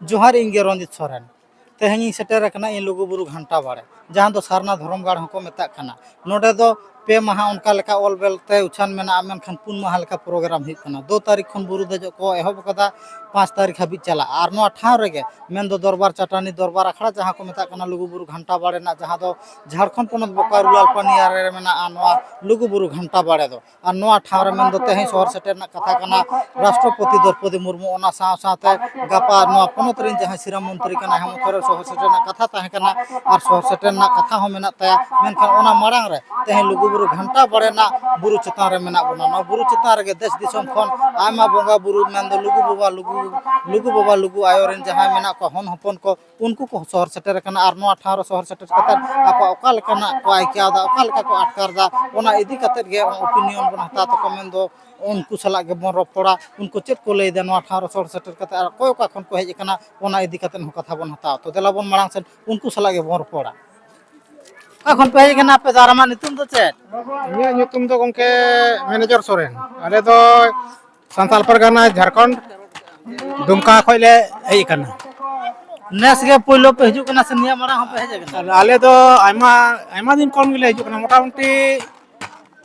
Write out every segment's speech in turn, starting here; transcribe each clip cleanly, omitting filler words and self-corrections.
जोहार इंगे रंजित सोरेन तेहेनी सेटर कना इन लुगुबुरु घंटा बाड़े जहां दो सारना धर्म गाड़ हको मेता कना नोडे दो पे माहा उनका लेका ऑल बेलते उछान मेना मेनखान पुन माहा लेका प्रोग्राम हित कना 2 तारीख खन बुरु देजो को एहब कदा 5 तारीख हाबि चला आर नो ठाव रेगे मेन दो दरबार चटानी दरबार अखड़ा जहां को मेता कना लुगुबुरु घंटा बाड़े ना जहां दो झारखंड पोनत बोकारो लालपानिया रे मेना नोआ लुगुबुरु घंटा बाड़े दो आर नोआ ठाव रे मेन दो तेहे शहर सेटर ना कथा कना राष्ट्रपति द्रौपदी मुर्मू ओना साथे गापा नोआ पोनत रिन जहां सिरा मंत्री कना हेमंत सोरेन शहर सेटर ना कथा ताहे कना आर शहर सेटर ना कथा हो मेना ताया मेनखान ओना मारांग रे तेहे लुगुबुरु घंटा बाड़े ना बुरु चितान रे मेना बना ना बुरु चितान रे देश दिसम खन आयमा बोंगा बुरु मेन दो लुगु बाबा लुगु आयो रिन जहां मेना को हन हपन को उनको को शहर सेटर कना आर नोआ ठाव रे शहर सेटर कता आपा ओका लेकाना को आइका दा ओका लेका को अटकार दा ओना इदी कते गे ओपिनियन बन हता तो कमेन दो उनको सला के बन रपड़ा उनको चेक को लई दे नोआ ठाव रे शहर सेटर कते आर कोय ओका खन को हेज कना ओना इदी कते हो कथा बन हता तो देला बन मांग से उनको सला के बन रपड़ा এখন পেয়ে গেনা আপে দারামা নিতুম তো চেট ᱤᱧᱟᱹᱜ ᱧᱩᱛᱩᱢ ᱫᱚ ᱜᱚᱝᱠᱮ ᱢᱮᱱᱮᱡᱟᱨ ᱥᱚᱨᱮᱱ ᱟᱞᱮ ᱫᱚ ᱥᱟᱱᱛᱟᱞ ᱯᱟᱨᱜᱟᱱᱟ ᱡᱷᱟᱲᱠᱷᱚᱸᱰ ᱫᱩᱢᱠᱟ ᱠᱷᱚᱡ ᱞᱮ ᱦᱮᱡ ᱟᱠᱟᱱᱟ नेस गे पहिलो पे हिजु कना से निया मारा हम पे हेज गना ᱟᱞᱮ ᱫᱚ ᱟᱭᱢᱟ ᱫᱤᱱ ᱠᱷᱚᱱ ᱜᱮᱞᱮ ᱦᱤᱡᱩᱜ ᱠᱟᱱᱟ ᱢᱚᱴᱟᱢᱩᱴᱤ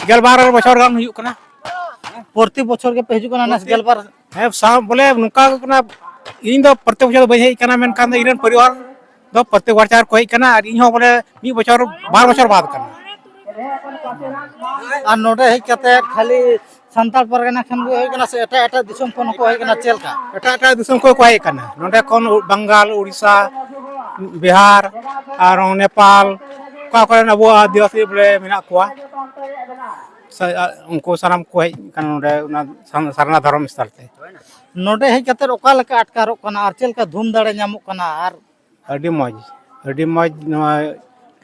12 ᱵᱚᱪᱷᱚᱨ ᱜᱟᱱ ᱦᱩᱭᱩᱜ ᱠᱟᱱᱟ प्रति बছর के पे हिजु कना नेस गेलबार ᱦᱮᱸ ᱥᱟᱶ ᱵᱚᱞᱮ ᱱᱚᱝᱠᱟ ᱠᱟᱱᱟ ᱤᱧ ᱫᱚ ᱯᱨᱚᱛᱮᱠ ᱵᱚᱪᱷᱚᱨ ᱵᱟᱹᱧ ᱦᱮᱡ ᱠᱟᱱᱟ ᱢᱮᱱᱠᱷᱟन ᱫᱚ ᱤᱧᱨᱮᱱ ᱯᱚᱨᱤᱵᱟᱨ ᱫᱚ ᱯᱨᱚᱛᱮᱠ ᱵᱚᱪᱷᱚᱨ ᱠᱚ ᱦᱮᱡ ᱠᱟᱱᱟ ᱟᱨ ᱤᱧ ᱦᱚᱸ ᱵᱚᱞᱮ ᱢᱤᱫ ᱵᱚᱪᱷᱚर 12 बছर बाद ᱠᱟᱱᱟ और नोडे हेज कते खाली संताल परगना खन गो होय कना से एटा एटा दिसम कोन को होय कना चेल का एटा दिसम को हej kana नोंडे कोन बंगाल उड़ीसा बिहार और नेपाल का कोन अबो आदिवासी बोले मेना कोआ उनको साराम को हej kana नोंडे सारना धर्म स्थल ते नोडे हेज कते ओका लेका अटकारो कना और चेल का धूम दाड़े नामो कना और अडी मौज नवा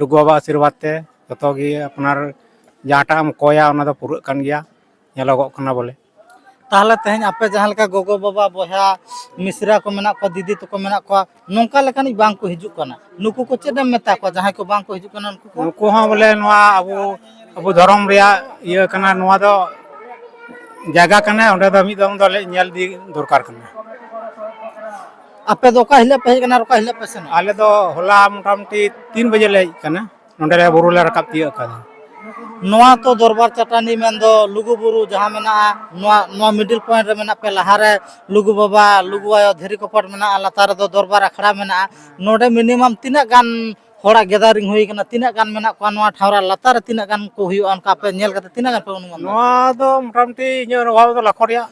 लुगु बाबा आशीर्वाद ते जतो गी अपनार जाटा हम कोया ओना दो पुरु कान गया ñelogok kana बोले ताहले तेहन आपे जहां लेका गोगो बाबा बोया मिश्रा को मेना को दीदी तो को मेना को नोंका लेकानी बांग को हिजु कना नुकु को चेदम मेता को जहां को बांग को हिजु कना उनको हां बोले नवा अबो धर्म रिया इया कना नवा दो जागा कना ओंडे दो मी दम दो ले ñel दी दरकार कना आपे दो का हिले पे कना रोका हिले पे सेन आले दो होला मोटामुटी 3 बजे ले कना नोंडे ले बुरु ले रकाब तिया कना नोआ तो दरबार चटानी मेन दो लुगु बुरु जहां मेना नोआ मिडिल पॉइंट रे मेना पे लहारे लुगु बाबा लुगु आयो धरी कपट मेना लातार दो दरबार अखड़ा मेना नोडे मिनिमम तिना गान होड़ा गेदारिंग हुई कना तिना गान मेना को नोआ ठावरा लातार तिना गान को हुई अनका पे नेल कते तिना गान पे अनुमान नोआ दो मोटामुटी इᱧ रवाव दो लाखोरिया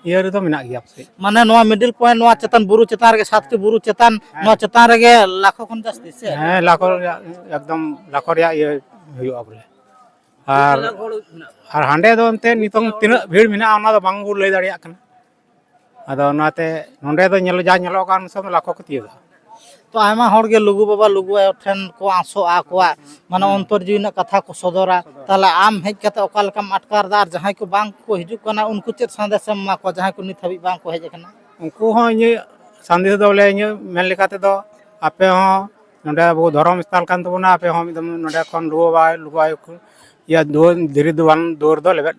इयर रे दो मेना गया से माने नोआ मिडिल पॉइंट नोआ चेतन बुरु चेतान रे सातटी बुरु चेतन नोआ चेतान रे गे लाखो खन जास्ती से हां लाखो एकदम लाखोरिया ये हुई बोले और हांडे दो अंते नितों तिना भीड़ मेना ओना दो बांगु लई दाड़िया कना आदो ओनाते नोंडे दो ñelo जा ñelo कान सब लाखो को तिया तो आयमा हर गे लुगु बाबा लुगु आयो ठेन को आसो आ कोआ माने अंतर जीवना कथा को सदरा ताले आम हेज कते ओका लेकाम अटकारदार जहां को बांग को हिजु कना उनको चेत संदेश मा को जहां को नित हबि बांग को हेज कना उनको हो इ संदेश दो ले इ मेन लेकाते दो आपे हो नोंडे वो धर्म स्थल कान तबना आपे हो एकदम नोंडे कोन लुगु आयो या दो धीरे दुवान दूर दो लेबे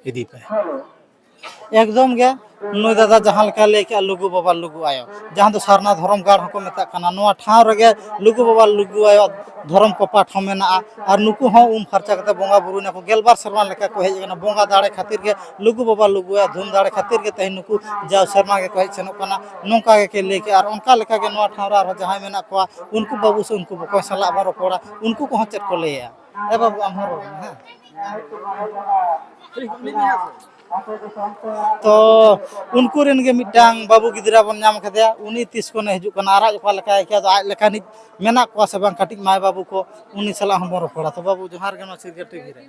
इदी पे एकदम गे नुई दादा जहां लेका लेके लुगु बाबा लुगु आयो जहां तो सारना धर्म गाड़ हको मेता कना नोआ ठाव रे लुगु बाबा लुगु आयो धर्म को पाठ मेना और नुकु हो खर्चा कते बोंगा बुरु ना को गेलबार शर्मा लेका को हेज कना बोंगा दाड़े खातिर के लुगु बाबा लुगु आयो धूम दाड़े खातिर के तहि नुकु जाव शर्मा के कहि छनो कना नोंका के लेके और उनका लेका के नोआ ठाव रा जहां मेना को उनको बाबू से उनको को सला बरो पड़ा उनको को चेत को लेया ए बाबू हमरो हां तो उनको रेन के मिटांग बाबू गिदरा बन नाम खदया उनी 30 को ने हिजु कना आरा ओका लेका के तो आज लेका नि मेना को से बांग कटिक माय बाबू को उनी सला हम बरो पड़ा तो बाबू जोहार गनो सिरगे टीवी रे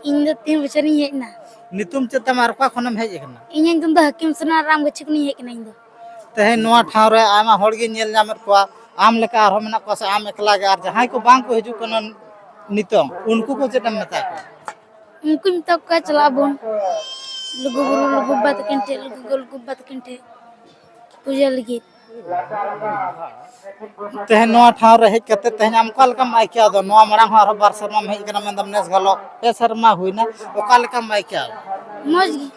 इन दो 3 बछर नी हेजना नितुम चेता मार का खनम हेज कना इन एकदम दो हकीम सना राम गछि को नी हेकना इन दो तहे नोआ ठाव रे आमा होड़गी नेल जामर को आम लेका आर मेना को से आम एकला के आर जहां को बांग को हिजु कना नितम उनको को चेतम मता को उनको मिता का चला बोन लुगु बुरु लुगु बात किनते लुगु बात किनते पूजा लगी तेहे नोआ ठाव रे हेज कते तेहे आम का लेका माइकिया दो नोआ मरांग हर बार शर्मा हेज कना मेन दम नेस गलो पे शर्मा हुइना ओका लेका माइकिया मौज गी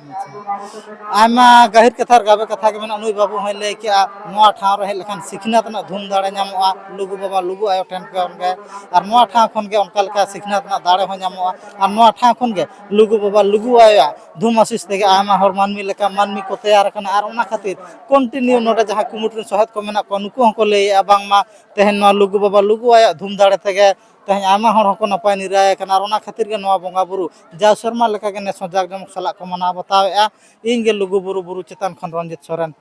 आयमा गहिर कथा गाबे कथा के मेना नुई बाबू हय लay के नोआ ठाव रे हेज लेखान सिखनात ना धूम दाड़े ᱧᱟᱢᱚᱜᱼᱟ लुगु बाबा लुगु आयो ठेन खन गे आर नोआ ठाव खन गे ओनका लेका सिखनात ना दाड़े हो ᱧᱟᱢᱚᱜᱼᱟ आर नोआ ठाव खन गे लुगु बाबा लुगु आयो धूम आशीष तेगे आयमा हर मानमी लेका मानमी को तैयार कना आर ओना खातिर कंटिन्यू नोडे जहां कुमुटरी सहत को मेना को नुकु हको लैया बांगमा तेहन नोआ लुगु बाबा लुगु आयो धूम दाड़े तेगे तेहन आयमा हर हको नपाय निराय कना आर ओना खातिर गे नोआ बोंगा बुरु जा शर्मा लेका गे ने सजाग जमक सला को मना बतावेआ इन गे लुगु बुरु बुरु चेतन खन रंजित सोरेन।